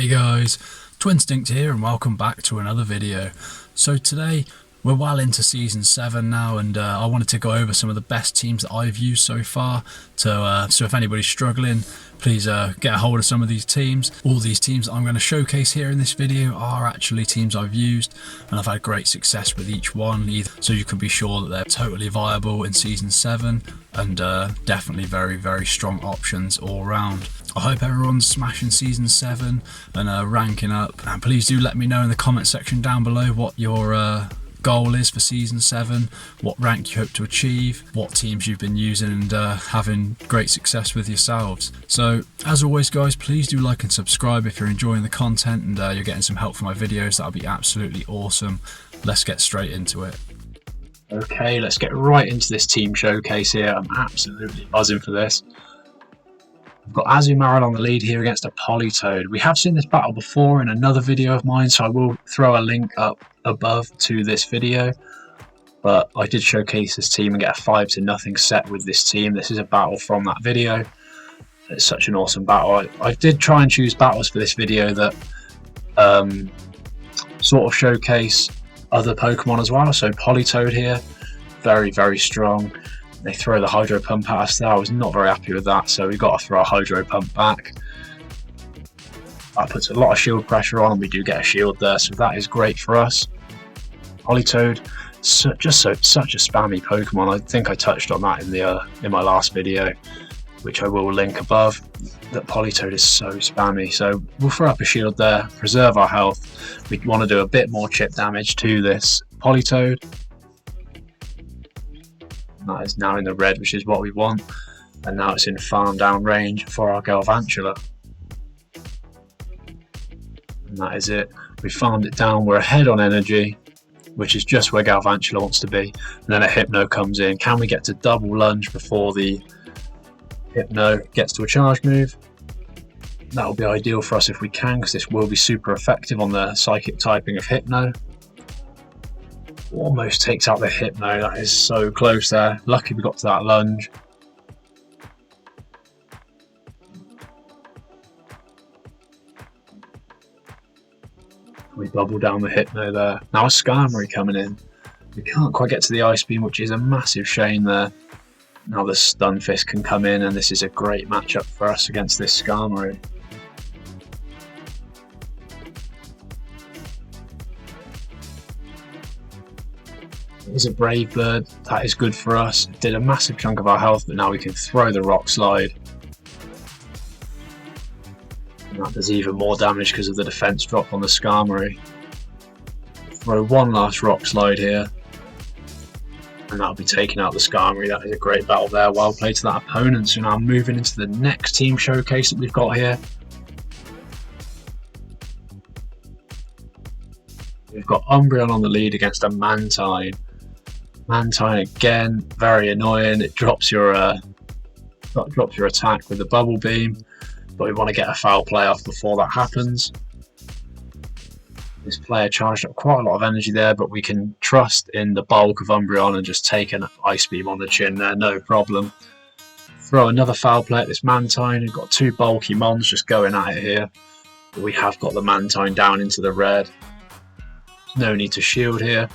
Hey guys, Twinstinct here and welcome back to another video. So today we're well into season 7 now, and I wanted to go over some of the best teams that I've used so far. So if anybody's struggling, please get a hold of some of these teams. All these teams that I'm going to showcase here in this video are actually teams I've used, and I've had great success with each one, so you can be sure that they're totally viable in season 7 and definitely very strong options all round. I hope everyone's smashing season 7 and ranking up, and please do let me know in the comment section down below what your goal is for season 7, what rank you hope to achieve, what teams you've been using and having great success with yourselves. So as always guys, please do like and subscribe if you're enjoying the content and you're getting some help from my videos. That'll be absolutely awesome. Let's get straight into it. Okay, let's get right into this team showcase here. I'm absolutely buzzing for this. I've got Azumarill on the lead here against a Politoed. We have seen this battle before in another video of mine, so I will throw a link up above to this video. But I did showcase this team and get a 5-0 set with this team. This is a battle from that video. It's such an awesome battle. I did try and choose battles for this video that sort of showcase other Pokemon as well. So Politoed here, very strong. They throw the Hydro Pump at us there. I was not very happy with that, so we've got to throw a Hydro Pump back. That puts a lot of shield pressure on, and we do get a shield there, so that is great for us. Politoed, such a spammy Pokemon. I think I touched on that in my last video, which I will link above. That Politoed is so spammy, so we'll throw up a shield there, preserve our health. We want to do a bit more chip damage to this Politoed. That is now in the red, which is what we want, and now it's in farm down range for our Galvantula. And that is it. We farmed it down. We're ahead on energy, which is just where Galvantula wants to be. And then a Hypno comes in. Can we get to double lunge before the Hypno gets to a charge move? That will be ideal for us if we can, because this will be super effective on the psychic typing of Hypno. Almost takes out the Hypno. That is so close there. Lucky we got to that lunge. We bubble down the Hypno there. Now a Skarmory coming in. We can't quite get to the Ice Beam, which is a massive shame there. Now the Stunfisk can come in, and this is a great matchup for us against this Skarmory. Is a Brave Bird. That is good for us. It did a massive chunk of our health, but now we can throw the Rock Slide. And that does even more damage because of the defense drop on the Skarmory. Throw one last Rock Slide here, and that'll be taking out the Skarmory. That is a great battle there. Well played to that opponent. So now moving into the next team showcase that we've got here. We've got Umbreon on the lead against a Mantine. Mantine again, very annoying. It drops your attack with the Bubble Beam, but we want to get a foul play off before that happens. This player charged up quite a lot of energy there, but we can trust in the bulk of Umbreon and just take an Ice Beam on the chin there, no problem. Throw another foul play at this Mantine. We've got two bulky Mons just going at it here, but we have got the Mantine down into the red. No need to shield here.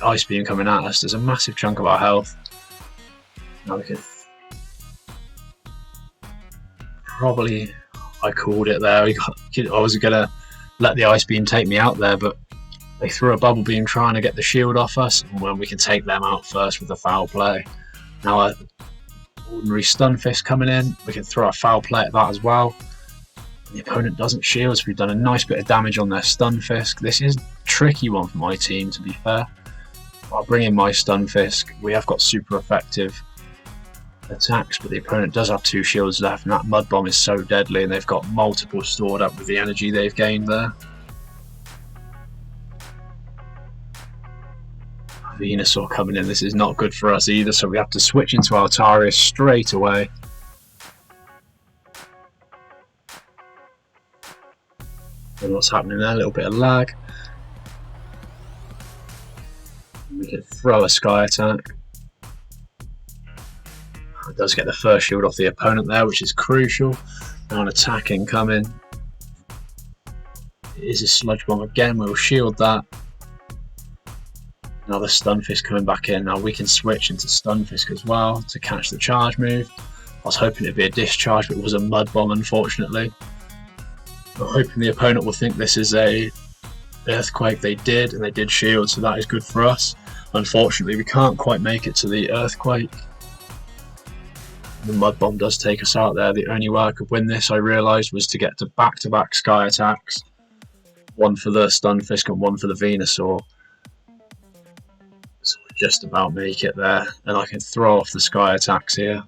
Ice Beam coming at us. There's a massive chunk of our health. Now we can probably, I called it there. I was going to let the Ice Beam take me out there, but they threw a Bubble Beam trying to get the shield off us, and when we can take them out first with a foul play. Now an ordinary Stunfisk coming in. We can throw a foul play at that as well. The opponent doesn't shield, so we've done a nice bit of damage on their Stunfisk. This is a tricky one for my team, to be fair. I'll bring in my Stunfisk. We have got super effective attacks, but the opponent does have 2 shields left, and that Mud Bomb is so deadly, and they've got multiple stored up with the energy they've gained there. Venusaur coming in. This is not good for us either, so we have to switch into Altarius straight away. And what's happening there? A little bit of lag. We can throw a Sky Attack. It does get the first shield off the opponent there, which is crucial. Now an attack incoming. It is a Sludge Bomb again. We'll shield that. Another Stunfisk coming back in. Now we can switch into Stunfisk as well to catch the charge move. I was hoping it'd be a discharge, but it was a Mud Bomb, unfortunately. I'm hoping the opponent will think this is a Earthquake. They did, and they did shield, so that is good for us. Unfortunately, we can't quite make it to the Earthquake. The Mud Bomb does take us out there. The only way I could win this, I realised, was to get to back-to-back Sky attacks. One for the Stunfisk and one for the Venusaur. So we just about make it there. And I can throw off the Sky attacks here.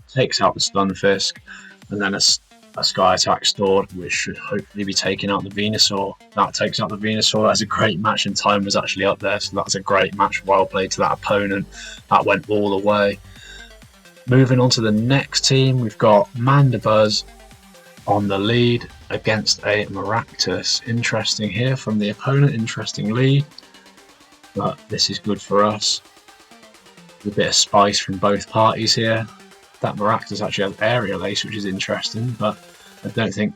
Takes out the Stunfisk. And then a Sky attack stored, which should hopefully be taking out the Venusaur. That takes out the Venusaur. That's a great match, and time was actually up there. So that's a great match. Well played to that opponent. That went all the way. Moving on to the next team, we've got Mandibuzz on the lead against a Maractus. Interesting here from the opponent, interesting lead, but this is good for us. A bit of spice from both parties here. That Maractus actually has Aerial Ace, which is interesting, but I don't think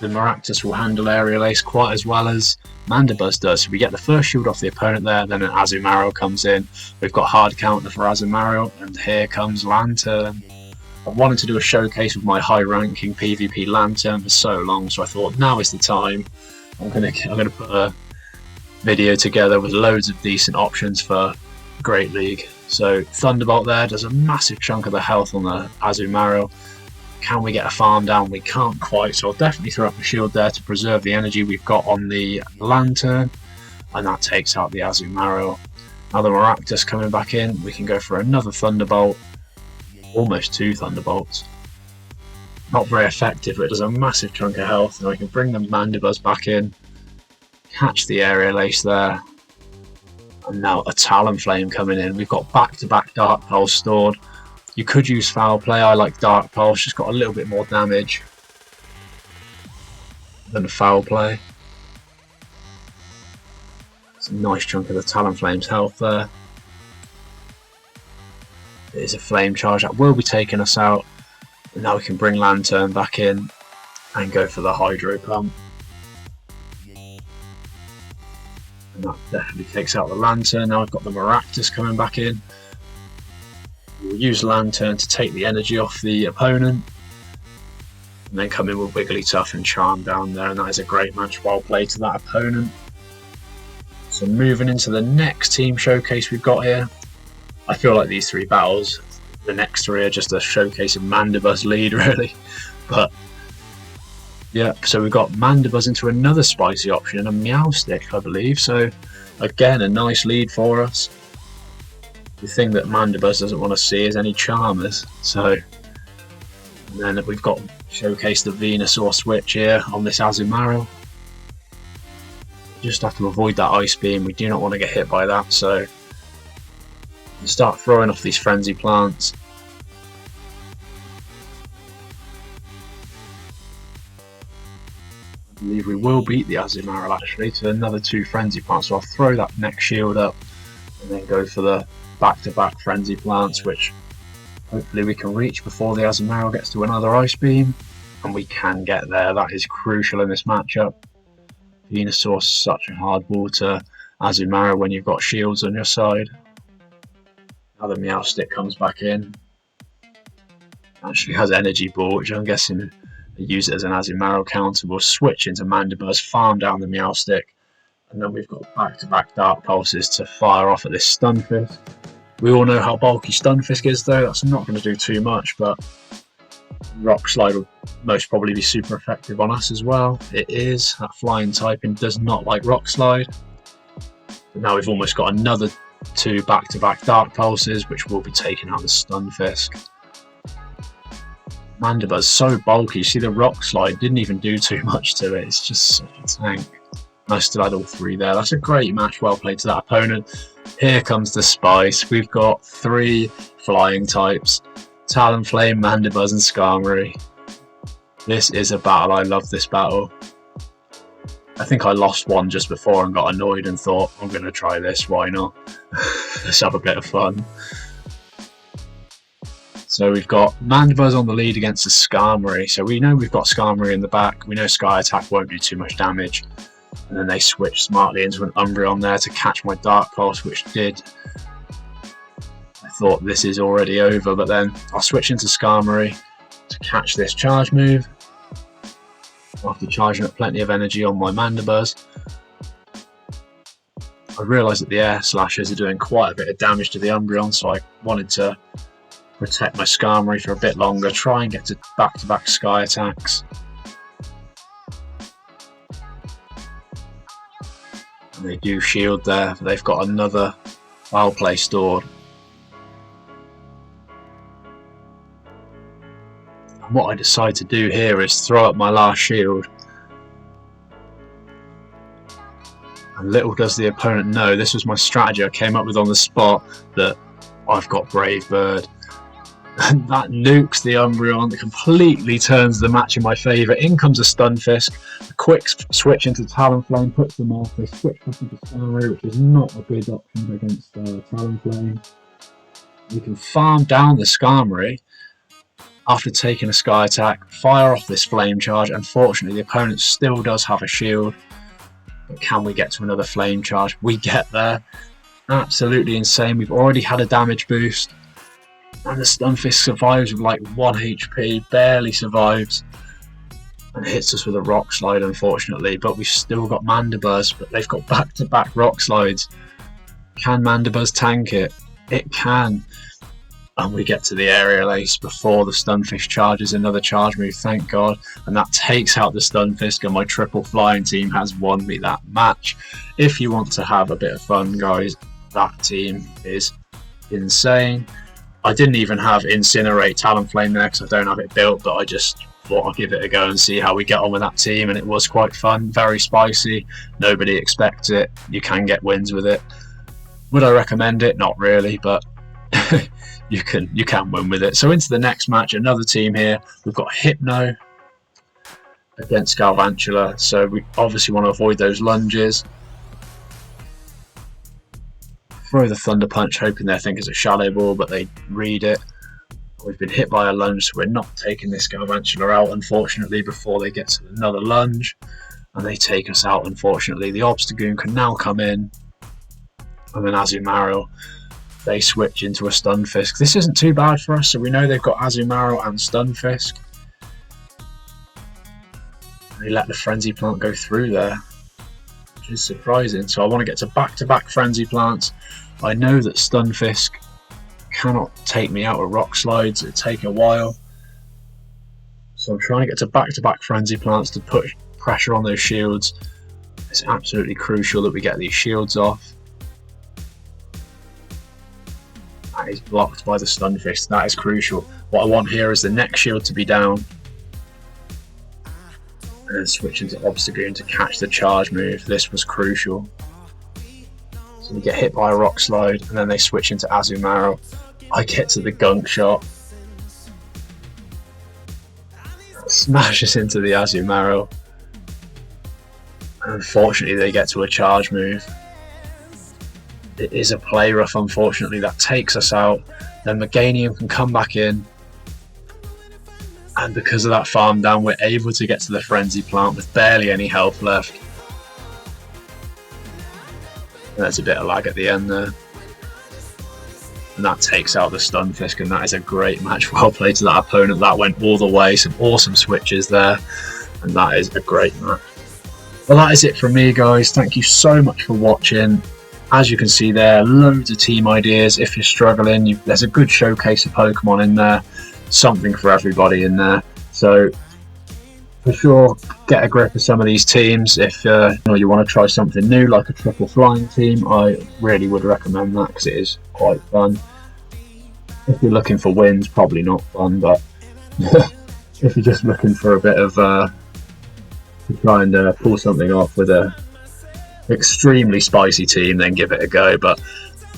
the Maractus will handle Aerial Ace quite as well as Mandibuzz does. So we get the first shield off the opponent there, then an Azumarill comes in. We've got hard counter for Azumarill, and here comes Lantern. I wanted to do a showcase of my high ranking PvP Lantern for so long, so I thought now is the time. I'm gonna put a video together with loads of decent options for Great League. So Thunderbolt there does a massive chunk of the health on the Azumarill. Can we get a farm down? We can't quite, so I'll definitely throw up a shield there to preserve the energy we've got on the Lantern, and that takes out the Azumarill. Now the Maractus coming back in, we can go for another Thunderbolt, almost 2 Thunderbolts. Not very effective, but it does a massive chunk of health, and we can bring the Mandibuzz back in, catch the Aerial Ace there, and now a Talonflame coming in. We've got back-to-back Dark Pulse stored. You could use Foul Play. I like Dark Pulse, just got a little bit more damage than Foul Play. It's a nice chunk of the Talonflame's health there. It is a Flame Charge that will be taking us out. And now we can bring Lantern back in and go for the Hydro Pump. And that definitely takes out the Lantern. Now I've got the Maractus coming back in. We'll use Lantern to take the energy off the opponent, and then come in with Wigglytuff and Charm down there, and that is a great match. Well played to that opponent. So moving into the next team showcase we've got here, I feel like these 3 battles, the next 3 are just a showcase of Mandibuzz lead really, but yeah, so we've got Mandibuzz into another spicy option and a Meowstic, I believe, so again a nice lead for us. The thing that Mandibuzz doesn't want to see is any Charmers, so and then we've got showcased the Venusaur switch here on this Azumarill. Just have to avoid that Ice Beam, we do not want to get hit by that, so start throwing off these Frenzy Plants. I believe we will beat the Azumarill actually to another 2 Frenzy Plants, so I'll throw that next shield up and then go for the back-to-back Frenzy Plants, which hopefully we can reach before the Azumarill gets to another Ice Beam, and we can get there. That is crucial in this matchup. Venusaur's such a hard ball to Azumarill when you've got shields on your side. Now the Meowstic comes back in. Actually has Energy Ball, which I'm guessing they use it as an Azumarill counter. We'll switch into Mandibuzz, farm down the Meowstic, and then we've got back-to-back Dark Pulses to fire off at this Stunfisk. We all know how bulky Stunfisk is though, that's not going to do too much, but Rock Slide will most probably be super effective on us as well. It is. That flying typing does not like Rock Slide. But now we've almost got another 2 back-to-back Dark Pulses, which will be taking out the Stunfisk. Mandibuzz so bulky, you see the Rock Slide didn't even do too much to it, it's just such a tank. I still had all 3 there. That's a great match, well played to that opponent. Here comes the spice. We've got 3 flying types: Talonflame, Mandibuzz and Skarmory. This is a battle. I love this battle. I think I lost one just before and got annoyed and thought, I'm going to try this, why not? Let's have a bit of fun. So we've got Mandibuzz on the lead against the Skarmory. So we know we've got Skarmory in the back. We know Sky Attack won't do too much damage. And then they switch smartly into an Umbreon there to catch my Dark Pulse, which did. I thought this is already over, but then I'll switch into Skarmory to catch this charge move. After charging up plenty of energy on my Mandibuzz. I realised that the Air Slashes are doing quite a bit of damage to the Umbreon, so I wanted to protect my Skarmory for a bit longer, try and get to back-to-back Sky Attacks. And they do shield there, but they've got another Foul Play stored. And what I decide to do here is throw up my last shield. And little does the opponent know, this was my strategy I came up with on the spot, that I've got Brave Bird. And that nukes the Umbreon, it completely turns the match in my favour. In comes a Stunfisk, a quick switch into Talonflame puts them off, they switch back into Skarmory, which is not a good option against Talonflame. You can farm down the Skarmory after taking a Sky Attack, fire off this Flame Charge. Unfortunately the opponent still does have a shield, but can we get to another Flame Charge? We get there. Absolutely insane, we've already had a damage boost. And the Stunfisk survives with like 1 HP, barely survives, and hits us with a Rock Slide unfortunately, but we've still got Mandibuzz, but they've got back-to-back Rock Slides. Can Mandibuzz tank it? It can. And we get to the Aerial Ace before the Stunfisk charges another charge move, thank God, and that takes out the Stunfisk, and my triple flying team has won me that match. If you want to have a bit of fun, guys, that team is insane. I didn't even have Incinerate Talonflame there because I don't have it built, but I just thought I'd give it a go and see how we get on with that team, and it was quite fun, very spicy, nobody expects it, you can get wins with it. Would I recommend it? Not really, but you can win with it. So into the next match, another team here, we've got Hypno against Galvantula, so we obviously want to avoid those lunges. Throw the Thunder Punch, hoping they think it's a Shadow Ball, but they read it. We've been hit by a lunge, so we're not taking this Galvantula out, unfortunately, before they get to another lunge. And they take us out, unfortunately. The Obstagoon can now come in. And then Azumarill, they switch into a Stunfisk. This isn't too bad for us, so we know they've got Azumarill and Stunfisk. They let the Frenzy Plant go through there, which is surprising. So I want to get to back-to-back Frenzy Plants. I know that Stunfisk cannot take me out of Rock Slides, it'd take a while. So I'm trying to get to back-to-back Frenzy Plants to put pressure on those shields. It's absolutely crucial that we get these shields off. That is blocked by the Stunfisk, that is crucial. What I want here is the next shield to be down. And then switch into Obstagoon to catch the charge move. This was crucial. So we get hit by a Rock Slide, and then they switch into Azumarill. I get to the Gunk Shot. Smashes into the Azumarill. And unfortunately they get to a charge move. It is a Play Rough, unfortunately, that takes us out. Then Meganium can come back in. And because of that farm down, we're able to get to the Frenzy Plant with barely any health left. And there's a bit of lag at the end there. And that takes out the Stunfisk, and that is a great match. Well played to that opponent. That went all the way. Some awesome switches there. And that is a great match. Well, that is it from me, guys. Thank you so much for watching. As you can see there, loads of team ideas. If you're struggling, there's a good showcase of Pokemon in there. Something for everybody in there. So for sure, get a grip of some of these teams. If you want to try something new, like a triple flying team, I really would recommend that because it is quite fun. If you're looking for wins, probably not fun, but if you're just looking for a bit of to try and pull something off with a extremely spicy team, then give it a go. But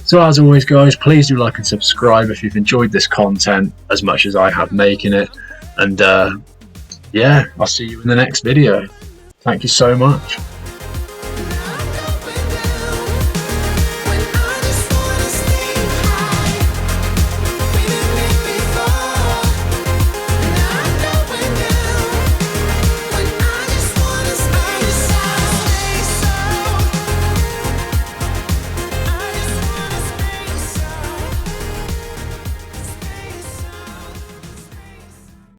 so as always, guys, please do like and subscribe if you've enjoyed this content as much as I have making it. And yeah, I'll see you in the next video. Thank you so much.